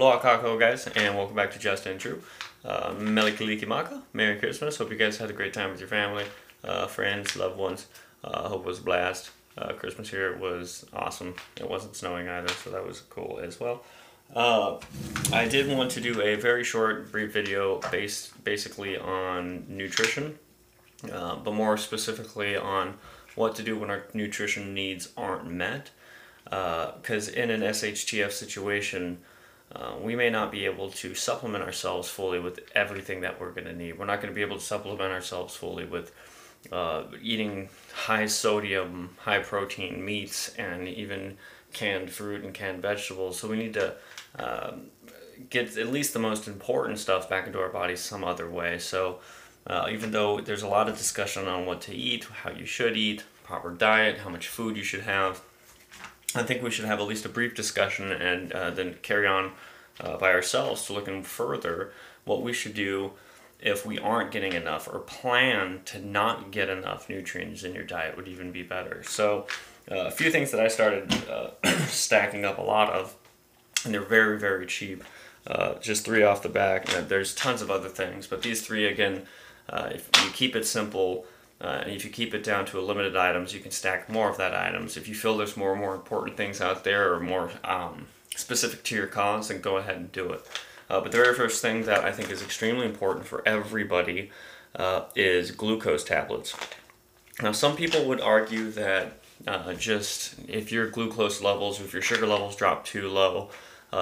Aloha kako guys, and welcome back to Just and True. Mele Kalikimaka, Merry Christmas. Hope you guys had a great time with your family, friends, loved ones. Hope it was a blast. Christmas here was awesome. It wasn't snowing either, so that was cool as well. I did want to do a very short, brief video based basically on nutrition, but more specifically on what to do when our nutrition needs aren't met. Because in an SHTF situation, we may not be able to supplement ourselves fully with everything that we're going to need. We're not going to be able to supplement ourselves fully with eating high sodium, high protein meats, and even canned fruit and canned vegetables. So we need to get at least the most important stuff back into our bodies some other way. So even though there's a lot of discussion on what to eat, how you should eat, proper diet, how much food you should have, I think we should have at least a brief discussion and then carry on by ourselves to looking further what we should do if we aren't getting enough, or plan to not get enough nutrients in your diet would even be better. So a few things that I started stacking up a lot of, and they're very, very cheap. Just three off the back. There's tons of other things, but these three, again, if you keep it simple, and if you keep it down to a limited items, you can stack more of that items. If you feel there's more and more important things out there or more specific to your cause, then go ahead and do it. But the very first thing that I think is extremely important for everybody is glucose tablets. Now, some people would argue that just if your glucose levels, if your sugar levels drop too low,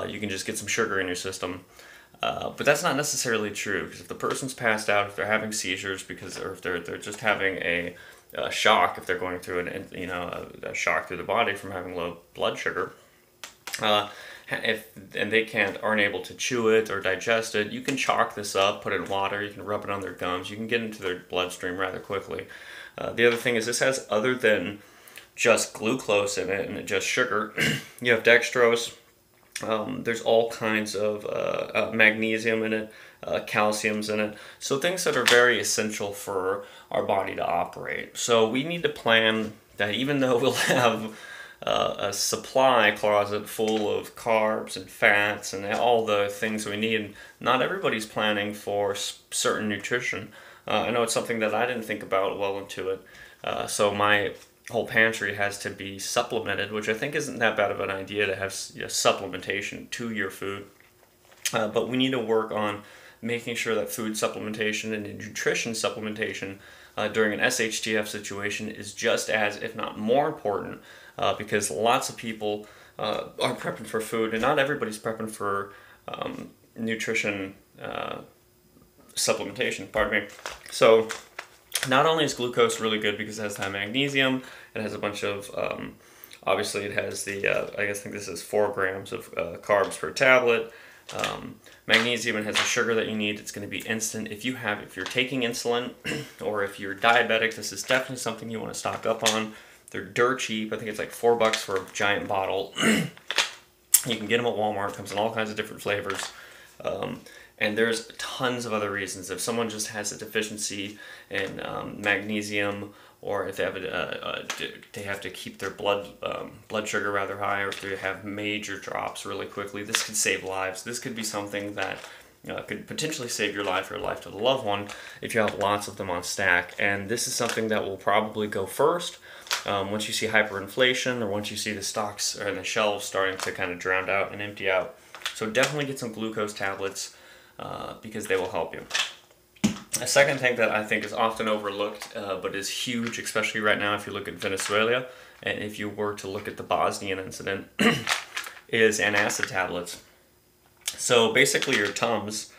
you can just get some sugar in your system. But that's not necessarily true, because if the person's passed out, if they're having seizures, or if they're just having a shock, if they're going through a shock through the body from having low blood sugar, and they aren't able to chew it or digest it, you can chalk this up, put it in water, you can rub it on their gums, you can get into their bloodstream rather quickly. The other thing is this has, other than just glucose in it and just sugar, you have dextrose. There's all kinds of magnesium in it, calcium's in it, so things that are very essential for our body to operate. So we need to plan that even though we'll have a supply closet full of carbs and fats and all the things we need, not everybody's planning for certain nutrition. I know it's something that I didn't think about well into it, so my whole pantry has to be supplemented, which I think isn't that bad of an idea to have supplementation to your food. But we need to work on making sure that food supplementation and nutrition supplementation during an SHTF situation is just as, if not more important, because lots of people are prepping for food, and not everybody's prepping for nutrition supplementation, pardon me. So not only is glucose really good because it has high magnesium, it has a bunch of, obviously it has the, I think this is 4 grams of carbs per tablet. Magnesium, it has the sugar that you need. It's going to be instant. If you're taking insulin or if you're diabetic, this is definitely something you want to stock up on. They're dirt cheap. I think it's like $4 for a giant bottle. You can get them at Walmart. It comes in all kinds of different flavors. And there's tons of other reasons. If someone just has a deficiency in magnesium, or if they have to keep their blood sugar rather high, or if they have major drops really quickly, this could save lives. This could be something that could potentially save your life or life to the loved one if you have lots of them on stack. And this is something that will probably go first once you see hyperinflation, or once you see the stocks or the shelves starting to kind of drown out and empty out. So definitely get some glucose tablets because they will help you. A second thing that I think is often overlooked, but is huge, especially right now if you look at Venezuela, and if you were to look at the Bosnian incident, is antacid tablets. So basically your Tums,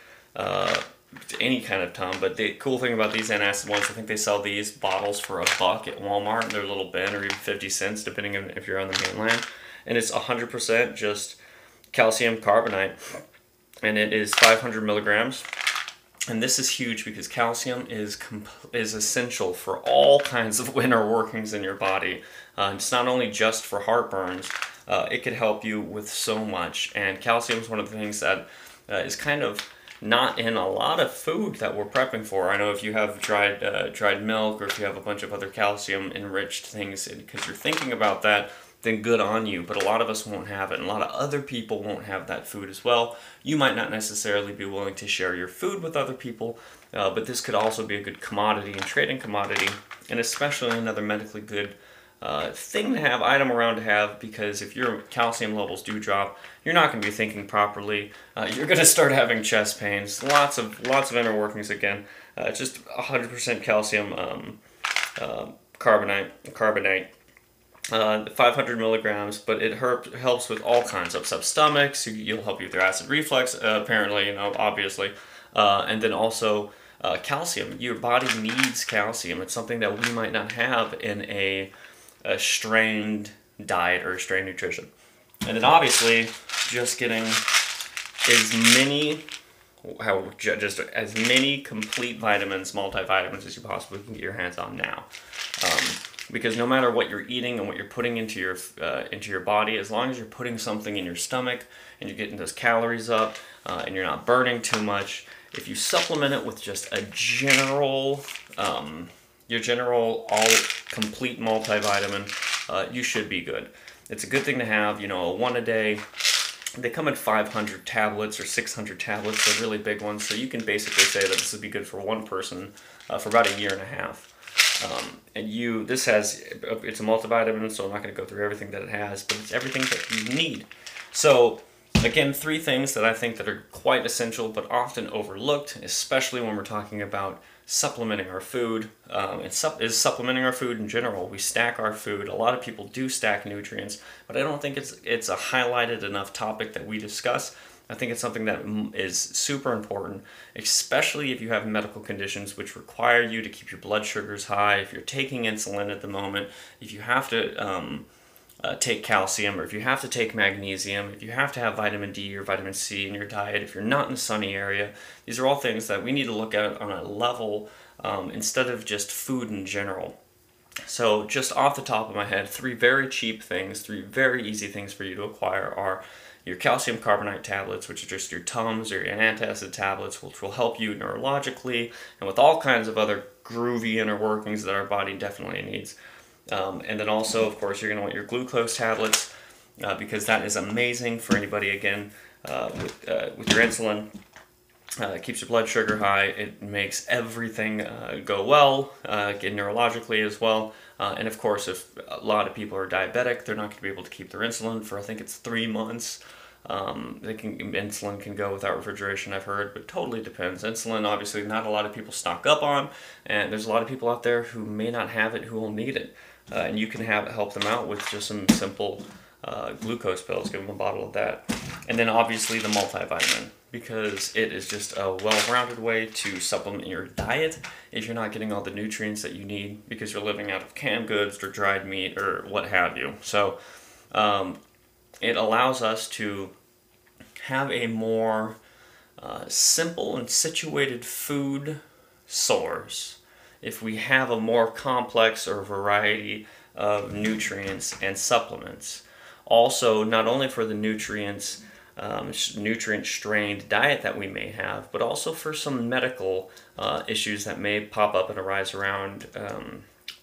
any kind of Tum, but the cool thing about these antacid ones, I think they sell these bottles for $1 at Walmart in their little bin, or even 50 cents depending on if you're on the mainland, and it's 100% just calcium carbonate, and it is 500 milligrams. And this is huge because calcium is essential for all kinds of inner workings in your body. It's not only just for heartburns, it could help you with so much. And calcium is one of the things that is kind of not in a lot of food that we're prepping for. I know if you have dried milk, or if you have a bunch of other calcium enriched things, because you're thinking about that, then good on you. But a lot of us won't have it, and a lot of other people won't have that food as well. You might not necessarily be willing to share your food with other people, but this could also be a good commodity and trading commodity, and especially another medically good thing to have, item around to have, because if your calcium levels do drop, you're not going to be thinking properly. You're going to start having chest pains, lots of inner workings again. Just 100% calcium carbonate. 500 milligrams, but it helps with all kinds of upset stomachs. You'll help you with your acid reflux, apparently, obviously. And then also calcium. Your body needs calcium. It's something that we might not have in a strained diet or strained nutrition. And then obviously, just getting as many complete vitamins, multivitamins as you possibly can get your hands on now. Because no matter what you're eating and what you're putting into your body, as long as you're putting something in your stomach and you're getting those calories up and you're not burning too much, if you supplement it with just a general, your general all complete multivitamin, you should be good. It's a good thing to have, a one a day. They come in 500 tablets or 600 tablets, they're really big ones, so you can basically say that this would be good for one person for about a year and a half. It's a multivitamin, so I'm not going to go through everything that it has, but it's everything that you need. So, again, 3 things that I think that are quite essential, but often overlooked, especially when we're talking about supplementing our food. Is supplementing our food in general. We stack our food. A lot of people do stack nutrients, but I don't think it's a highlighted enough topic that we discuss. I think it's something that is super important, especially if you have medical conditions which require you to keep your blood sugars high, if you're taking insulin at the moment, if you have to take calcium, or if you have to take magnesium, if you have to have vitamin D or vitamin C in your diet, if you're not in a sunny area. These are all things that we need to look at on a level instead of just food in general. So just off the top of my head, 3 very cheap things, 3 very easy things for you to acquire are your calcium carbonate tablets, which are just your Tums or your antacid tablets, which will help you neurologically and with all kinds of other groovy inner workings that our body definitely needs. And then also, of course, you're going to want your glucose tablets because that is amazing for anybody, again, with your insulin. It keeps your blood sugar high. It makes everything go well, get neurologically as well. And of course, if a lot of people are diabetic, they're not going to be able to keep their insulin for, I think it's 3 months. Insulin can go without refrigeration, I've heard, but totally depends. Insulin, obviously, not a lot of people stock up on, and there's a lot of people out there who may not have it who will need it. And you can help them out with just some simple glucose pills. Give them a bottle of that. And then obviously the multivitamin, because it is just a well-rounded way to supplement your diet if you're not getting all the nutrients that you need because you're living out of canned goods or dried meat or what have you. So it allows us to have a more simple and situated food source if we have a more complex or variety of nutrients and supplements. Also, not only for the nutrient-strained diet that we may have, but also for some medical issues that may pop up and arise around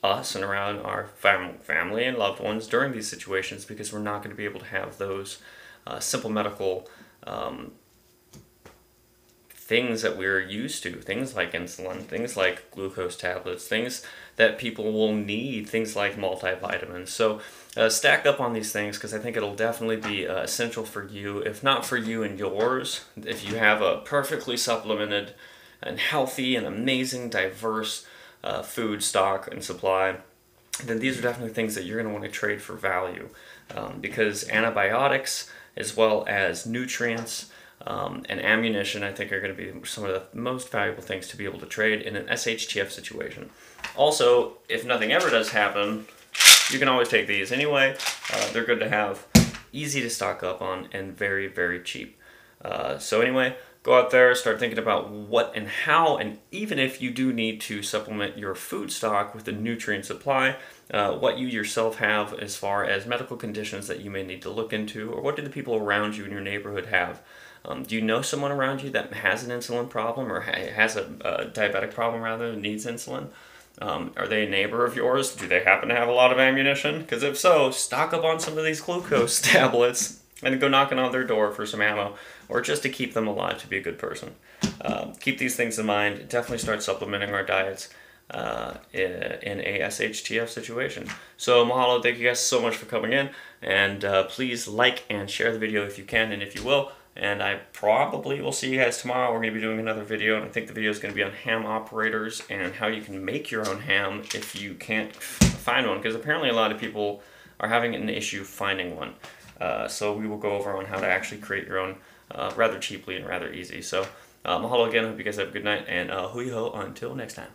us and around our family and loved ones during these situations, because we're not going to be able to have those simple medical things that we're used to, things like insulin, things like glucose tablets, things that people will need, things like multivitamins. So stack up on these things, because I think it'll definitely be essential for you, if not for you and yours. If you have a perfectly supplemented and healthy and amazing, diverse food stock and supply, then these are definitely things that you're going to want to trade for value, because antibiotics as well as nutrients and ammunition, I think, are going to be some of the most valuable things to be able to trade in an SHTF situation. Also, if nothing ever does happen, you can always take these anyway. They're good to have, easy to stock up on, and very, very cheap. So anyway, go out there, start thinking about what and how, and even if you do need to supplement your food stock with a nutrient supply, what you yourself have as far as medical conditions that you may need to look into, or what do the people around you in your neighborhood have. Do you know someone around you that has an insulin problem, or has a diabetic problem rather, and needs insulin? Are they a neighbor of yours? Do they happen to have a lot of ammunition? Because if so, stock up on some of these glucose tablets and go knocking on their door for some ammo, or just to keep them alive, to be a good person. Keep these things in mind. Definitely start supplementing our diets in a SHTF situation. So mahalo, thank you guys so much for coming in, and please like and share the video if you can and if you will. And I probably will see you guys tomorrow. We're going to be doing another video, and I think the video is going to be on ham operators and how you can make your own ham if you can't find one, because apparently a lot of people are having an issue finding one. So we will go over on how to actually create your own rather cheaply and rather easy. So mahalo again. Hope you guys have a good night, and hui ho until next time.